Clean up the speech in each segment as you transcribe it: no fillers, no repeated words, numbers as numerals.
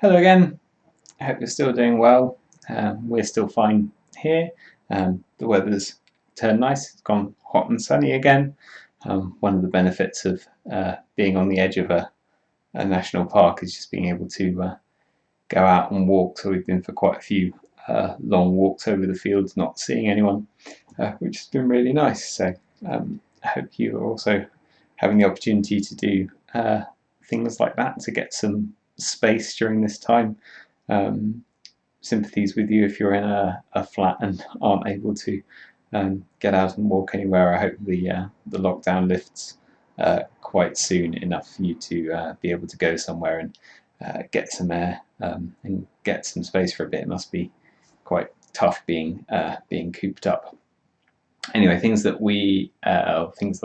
Hello again. I hope you're still doing well. We're still fine here. The weather's turned nice. It's gone hot and sunny again. One of the benefits of being on the edge of a national park is just being able to go out and walk. So we've been for quite a few long walks over the fields, not seeing anyone, which has been really nice. So I hope you are also having the opportunity to do things like that to get some space during this time. Sympathies with you if you're in a flat and aren't able to get out and walk anywhere. I hope the lockdown lifts quite soon enough for you to be able to go somewhere and get some air and get some space for a bit. It must be quite tough being cooped up. Anyway, things that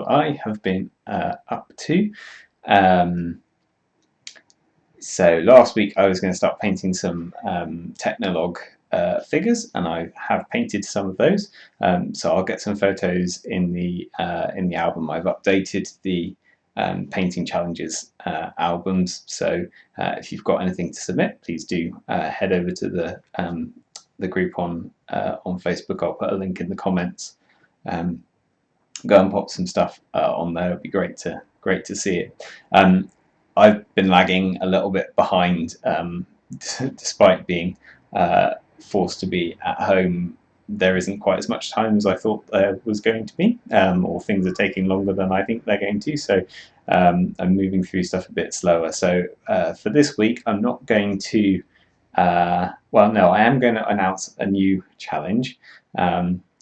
I have been up to. So last week I was going to start painting some Technolog figures, and I have painted some of those. So I'll get some photos in the album. I've updated the painting challenges albums. So if you've got anything to submit, please do head over to the group on Facebook. I'll put a link in the comments. Go and pop some stuff on there. It'd be great to see it. I've been lagging a little bit behind, despite being forced to be at home. There isn't quite as much time as I thought there was going to be, or things are taking longer than I think they're going to. So I'm moving through stuff a bit slower. So for this week, I'm not going to. Well, no, I am going to announce a new challenge.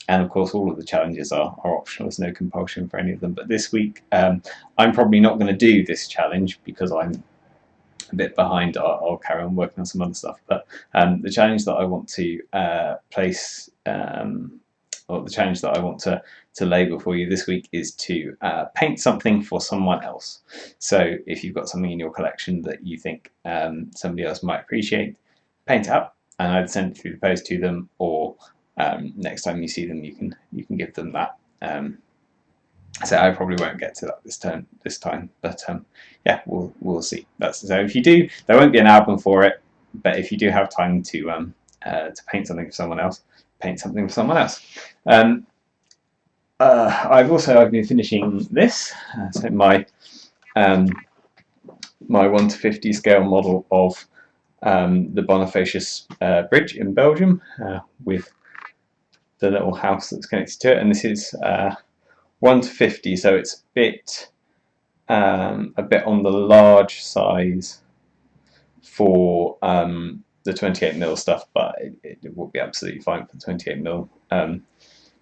And of course, all of the challenges are optional. There's no compulsion for any of them. But this week, I'm probably not going to do this challenge because I'm a bit behind. I'll carry on working on some other stuff. But the challenge that I want to place, or the challenge that I want to label for you this week is to paint something for someone else. So if you've got something in your collection that you think somebody else might appreciate, paint it up and either send it through the post to them, or next time you see them, you can give them that. So I probably won't get to that this time, but yeah, we'll see. So if you do, there won't be an album for it, but if you do have time to paint something for someone else, paint something for someone else. I've been finishing this. So my 1:50 scale model of the Bonifacius Bridge in Belgium with the little house that's connected to it, and this is 1:50, so it's a bit on the large size for the 28mm stuff, but it will be absolutely fine for 28mm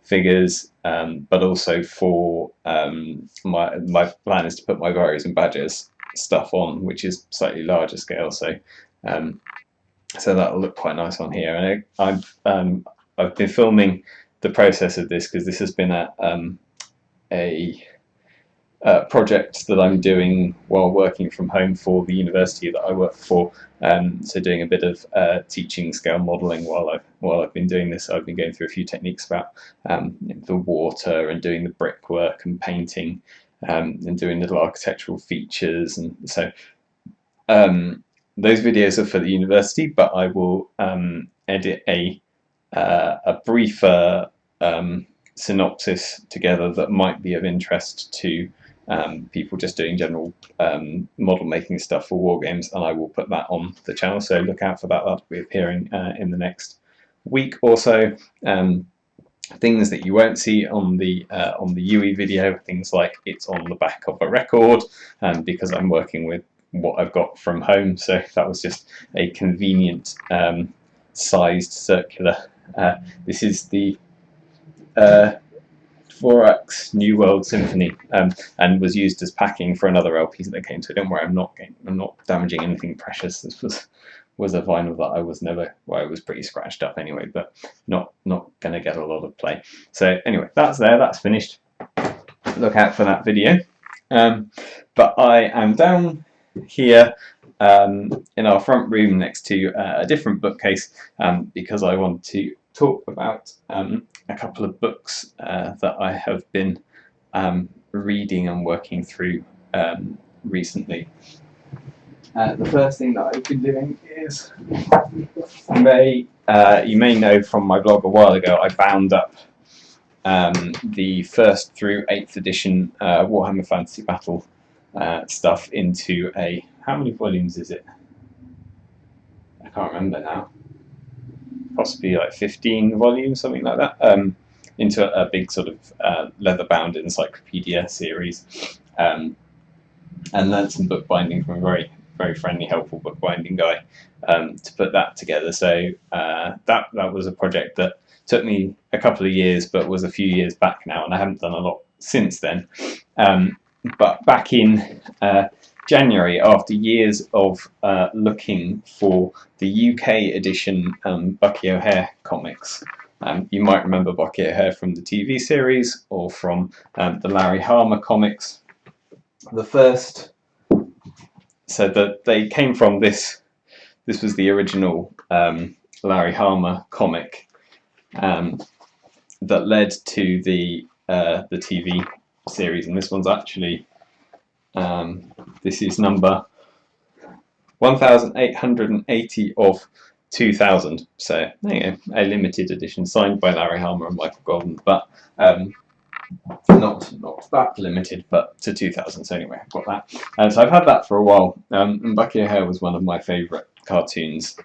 figures. But also for my plan is to put my Warriors and Badgers stuff on, which is slightly larger scale. So that'll look quite nice on here. And I've been filming the process of this because this has been a project that I'm doing while working from home for the university that I work for. So doing a bit of teaching scale modelling while I've been doing this. I've been going through a few techniques about the water and doing the brickwork and painting and doing little architectural features. And so those videos are for the university, but I will edit a briefer synopsis together that might be of interest to people just doing general model making stuff for war games, and I will put that on the channel, so look out for that. That'll be appearing in the next week or so. Things that you won't see on the UE video, things like it's on the back of a record, because I'm working with what I've got from home, so that was just a convenient sized circular. This is the Dvorak's New World Symphony, and was used as packing for another LP that came. So don't worry, I'm not damaging anything precious. This was a vinyl that I was never. Well, it was pretty scratched up anyway, but not going to get a lot of play. So anyway, that's there. That's finished. Look out for that video. But I am down here in our front room next to a different bookcase because I want to talk about a couple of books that I have been reading and working through recently. The first thing that I've been doing is, you may know from my blog a while ago, I bound up the 1st through 8th edition Warhammer Fantasy Battle stuff into a, how many volumes is it? I can't remember now. Possibly like 15 volumes, something like that, into a big sort of leather-bound encyclopedia series, and learned some bookbinding from a very, very friendly, helpful bookbinding guy to put that together. So that was a project that took me a couple of years, but was a few years back now, and I haven't done a lot since then. But back in January, after years of looking for the UK edition Bucky O'Hare comics. You might remember Bucky O'Hare from the TV series or from the Larry Harmer comics. The first, so that they came from this was the original Larry Harmer comic that led to the TV series, and this one's actually this is number 1880 of 2000. So there you go, a limited edition signed by Larry Harmer and Michael Golden, but not that limited, but to 2000. So anyway, I've got that. So I've had that for a while. And Bucky O'Hare was one of my favourite cartoons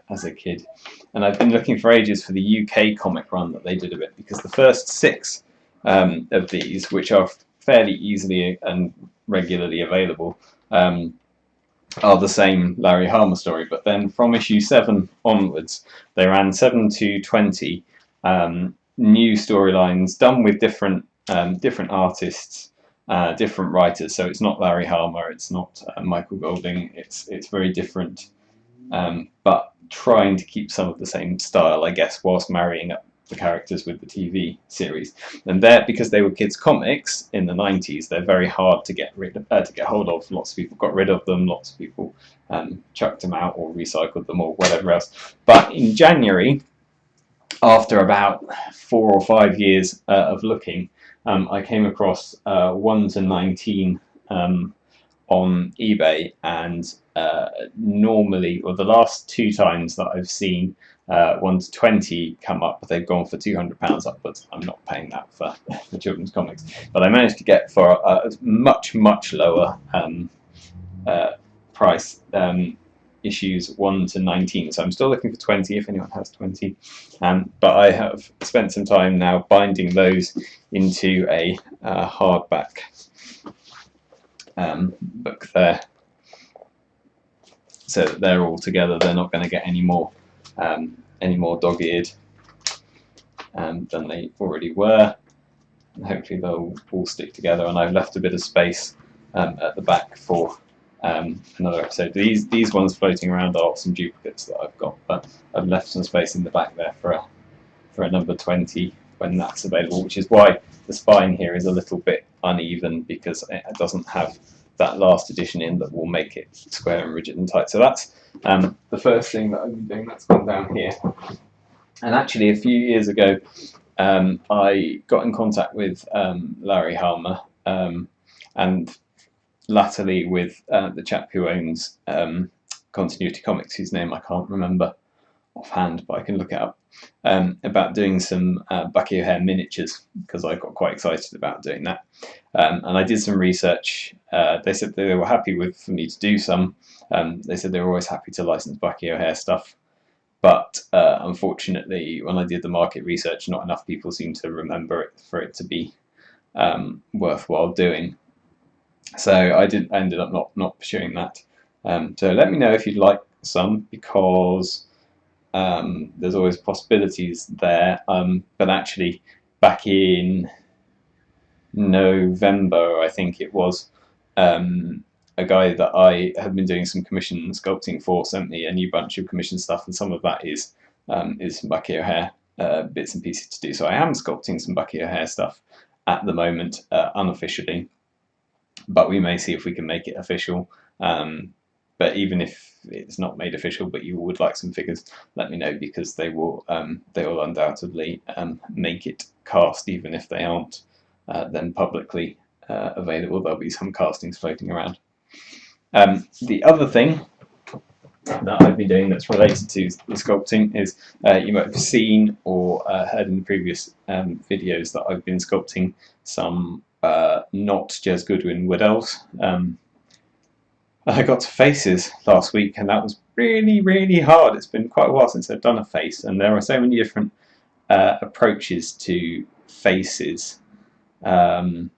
as a kid, and I've been looking for ages for the UK comic run that they did of it, because the first 6 of these, which are fairly easily and regularly available, are the same Larry Harmer story, but then from issue 7 onwards, they ran 7 to 20 new storylines done with different artists, different writers. So it's not Larry Harmer, it's not Michael Golding. It's very different, but trying to keep some of the same style, I guess, whilst marrying up the characters with the TV series. And because they were kids' comics in the 90s, they're very hard to get hold of. Lots of people got rid of them. Lots of people chucked them out or recycled them or whatever else. But in January, after about 4 or 5 years of looking, I came across 1 to 19 on eBay, and normally, or the last 2 times that I've seen 1 to 20 come up, they've gone for £200 upwards. I'm not paying that for children's comics, but I managed to get for a much lower price issues 1 to 19. So I'm still looking for 20 if anyone has 20. But I have spent some time now binding those into a hardback book there, so that they're all together. They're not going to get any more dog-eared than they already were, and hopefully they'll all stick together. And I've left a bit of space at the back for another episode. These ones floating around are some duplicates that I've got, but I've left some space in the back there for a number 20 when that's available, which is why the spine here is a little bit uneven, because it doesn't have that last edition in that will make it square and rigid and tight. So that's the first thing that I've been doing. That's gone down here. And actually, a few years ago, I got in contact with Larry Harmer, and latterly with the chap who owns Continuity Comics, whose name I can't remember offhand, but I can look it up, about doing some Bucky O'Hare miniatures, because I got quite excited about doing that. And I did some research. They said they were happy for me to do some. They said they were always happy to license Bucky O'Hare stuff. But unfortunately, when I did the market research, not enough people seemed to remember it for it to be worthwhile doing. So I ended up not pursuing that. So let me know if you'd like some, because there's always possibilities there. But actually, back in November, I think it was, a guy that I had been doing some commission sculpting for sent me a new bunch of commission stuff, and some of that is some Bucky O'Hare bits and pieces to do. So I am sculpting some Bucky O'Hare stuff at the moment, unofficially, but we may see if we can make it official. But even if it's not made official, but you would like some figures, let me know, because they will undoubtedly make it cast, even if they aren't then publicly available. There'll be some castings floating around. The other thing that I've been doing that's related to the sculpting is you might have seen or heard in the previous videos that I've been sculpting some not Jez Goodwin wood elves. I got to faces last week, and that was really hard. It's been quite a while since I've done a face, and there are so many different approaches to faces. And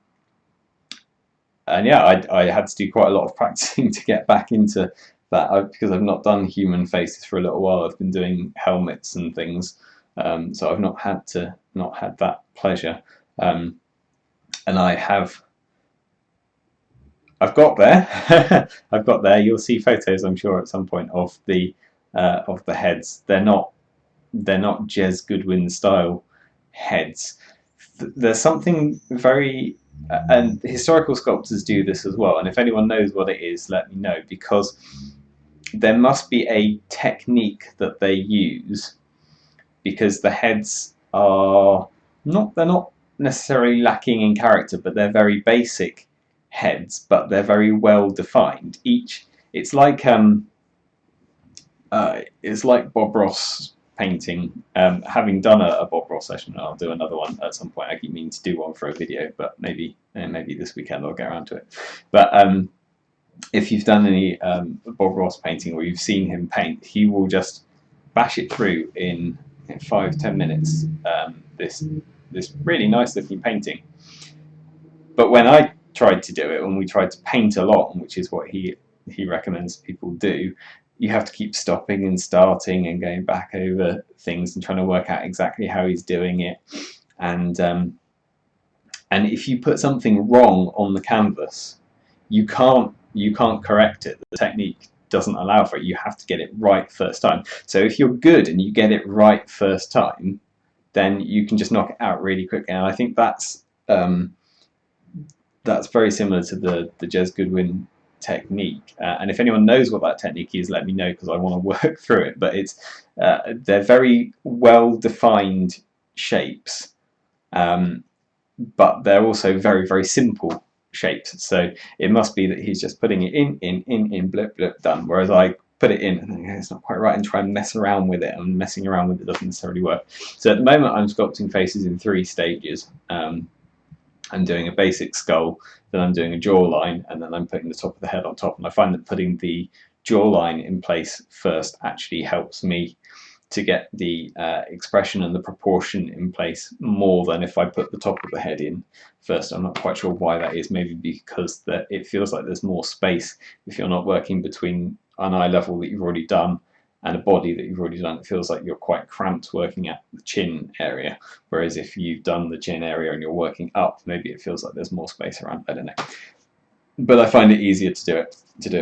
yeah, I had to do quite a lot of practicing to get back into that because I've not done human faces for a little while. I've been doing helmets and things, so I've not had that pleasure. And I've got there. I've got there. You'll see photos, I'm sure, at some point of the heads. They're not Jez Goodwin style heads. There's something very and historical sculptors do this as well. And if anyone knows what it is, let me know, because there must be a technique that they use, because the heads are they're not necessarily lacking in character, but they're very basic heads, but they're very well defined. It's like Bob Ross painting. Having done a Bob Ross session, I'll do another one at some point. I keep meaning to do one for a video, but maybe this weekend I'll get around to it. But if you've done any Bob Ross painting, or you've seen him paint, he will just bash it through in 5-10 minutes. This really nice looking painting. But when I tried to do it, when we tried to paint along, which is what he recommends people do, you have to keep stopping and starting and going back over things and trying to work out exactly how he's doing it. And if you put something wrong on the canvas, you can't correct it. The technique doesn't allow for it. You have to get it right first time. So if you're good and you get it right first time, then you can just knock it out really quickly. And I think that's very similar to the Jez Goodwin technique. And if anyone knows what that technique is, let me know, because I want to work through it. But they're very well defined shapes, but they're also very simple shapes. So it must be that he's just putting it in, blip, done. Whereas I put it in and then it's not quite right and try and mess around with it, and messing around with it doesn't necessarily work. So at the moment I'm sculpting faces in 3 stages. I'm doing a basic skull, then I'm doing a jawline, and then I'm putting the top of the head on top. And I find that putting the jawline in place first actually helps me to get the expression and the proportion in place more than if I put the top of the head in first. I'm not quite sure why that is. Maybe because it feels like there's more space if you're not working between an eye level that you've already done and a body that you've already done. It feels like you're quite cramped working at the chin area, whereas if you've done the chin area and you're working up, maybe it feels like there's more space around. I don't know, but I find it easier to do it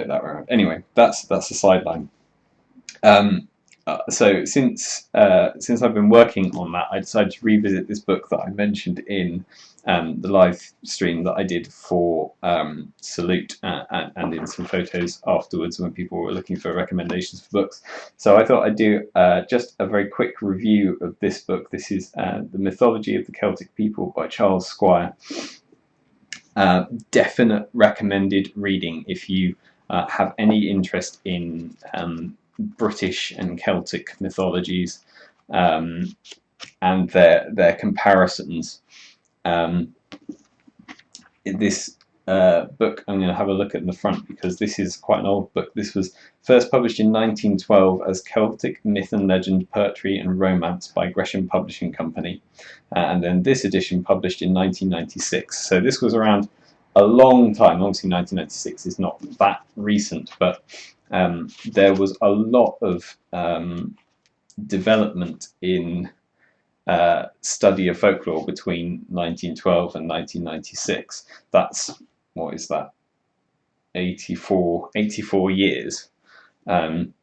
that way around. Anyway, that's a sideline. So since I've been working on that, I decided to revisit this book that I mentioned in the live stream that I did for Salute, and in some photos afterwards when people were looking for recommendations for books. So I thought I'd do just a very quick review of this book. This is The Mythology of the Celtic People by Charles Squire. Definite recommended reading if you have any interest in British and Celtic mythologies and their comparisons. This book, I'm going to have a look at in the front because this is quite an old book. This was first published in 1912 as Celtic Myth and Legend, Poetry and Romance by Gresham Publishing Company, and then this edition published in 1996. So this was around a long time. Obviously 1996 is not that recent, but there was a lot of development in study of folklore between 1912 and 1996. That's, what is that, 84 years. And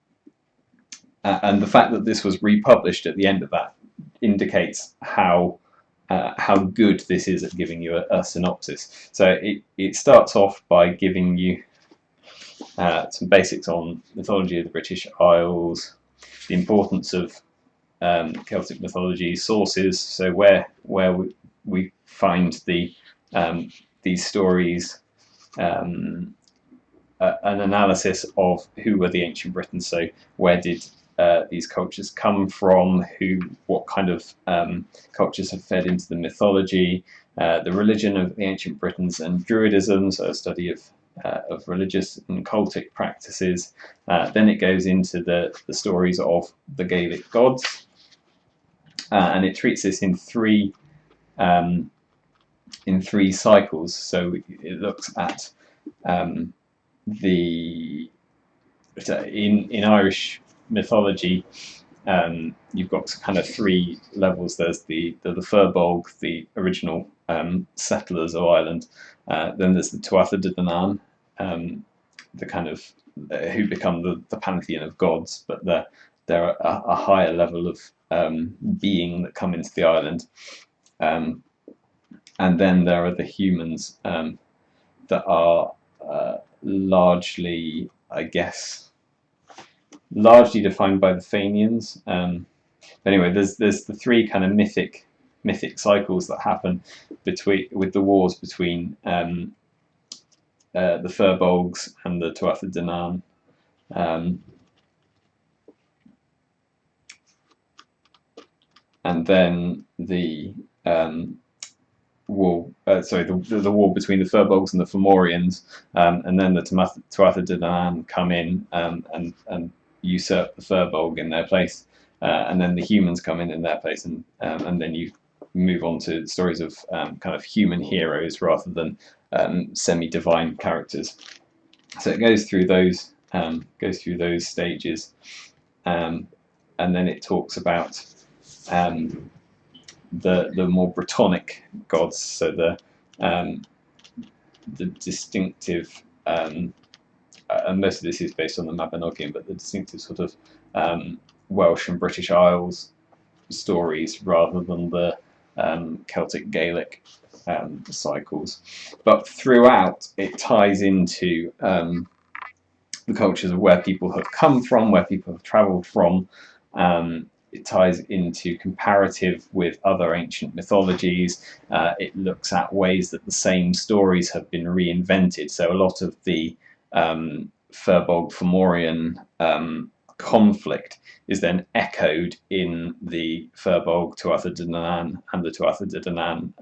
the fact that this was republished at the end of that indicates how good this is at giving you a synopsis. So it starts off by giving you some basics on mythology of the British Isles, the importance of Celtic mythology, sources, so where we find these stories, an analysis of who were the ancient Britons. So where did these cultures come from? What kind of cultures have fed into the mythology, the religion of the ancient Britons, and Druidism, so a study of religious and cultic practices. Then it goes into the stories of the Gaelic gods, and it treats this in three cycles. So it looks at in Irish mythology, you've got kind of three levels. There's the Firbolg, the original settlers of Ireland. Then there's the Tuatha De Danann, the kind of who become the pantheon of gods, but they're a higher level of being that come into the island. And then there are the humans that are largely, I guess, defined by the Fenians. Anyway, there's the three kind of mythic cycles that happen with the wars between the Firbolgs and the Tuatha De Danann. And then the war, the war between the Firbolgs and the Fomorians, and then the Tuatha De Danann come in and usurp the Firbolg in their place, and then the humans come in their place, and then you move on to stories of kind of human heroes rather than semi-divine characters. So it goes through those stages, and then it talks about the more Brittonic gods, so the distinctive, and most of this is based on the Mabinogion, but the distinctive sort of Welsh and British Isles stories rather than the Celtic Gaelic cycles. But throughout, it ties into the cultures of where people have come from, where people have travelled from. It ties into comparative with other ancient mythologies. It looks at ways that the same stories have been reinvented. So a lot of the Firbolg-Fomorian conflict is then echoed in the Firbolg Tuatha De Danann and the Tuatha De Danann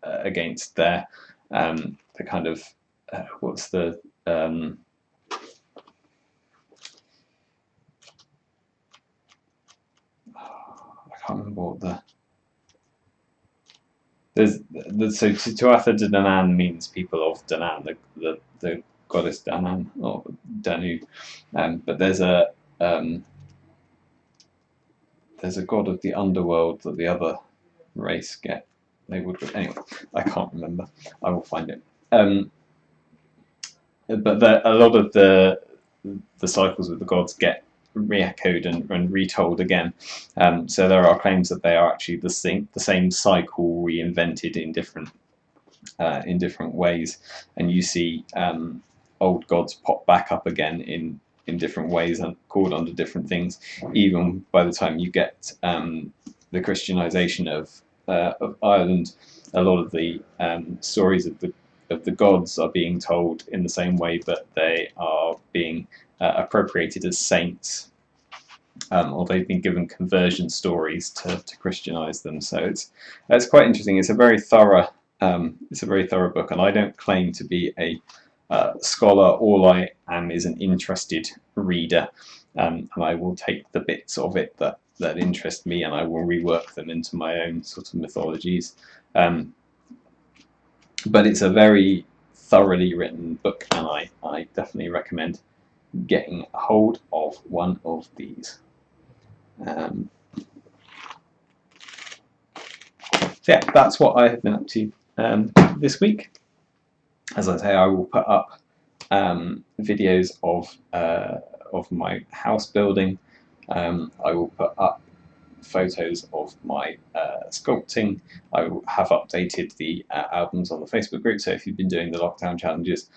against their the kind of what's the I can't remember what so Tuatha De Danann means people of Danann, the goddess Danann or Danu, but there's a god of the underworld that the other race get. They would anyway. I can't remember. I will find it. But a lot of the cycles with the gods get re-echoed and retold again. So there are claims that they are actually the same cycle reinvented in different ways, and you see old gods pop back up again in different ways and called under different things. Even by the time you get the Christianization of Ireland, a lot of the stories of the gods are being told in the same way, but they are being appropriated as saints, or they've been given conversion stories to Christianize them. So it's quite interesting. It's a very thorough book, and I don't claim to be a scholar. All I am is an interested reader, and I will take the bits of it that interest me, and I will rework them into my own sort of mythologies. But it's a very thoroughly written book, and I definitely recommend getting a hold of one of these. So yeah, that's what I have been up to this week. As I say, I will put up videos of my house building. I will put up photos of my sculpting. I have updated the albums on the Facebook group, so if you've been doing the lockdown challenges,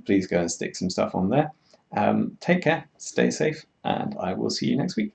please go and stick some stuff on there. Take care, stay safe, and I will see you next week.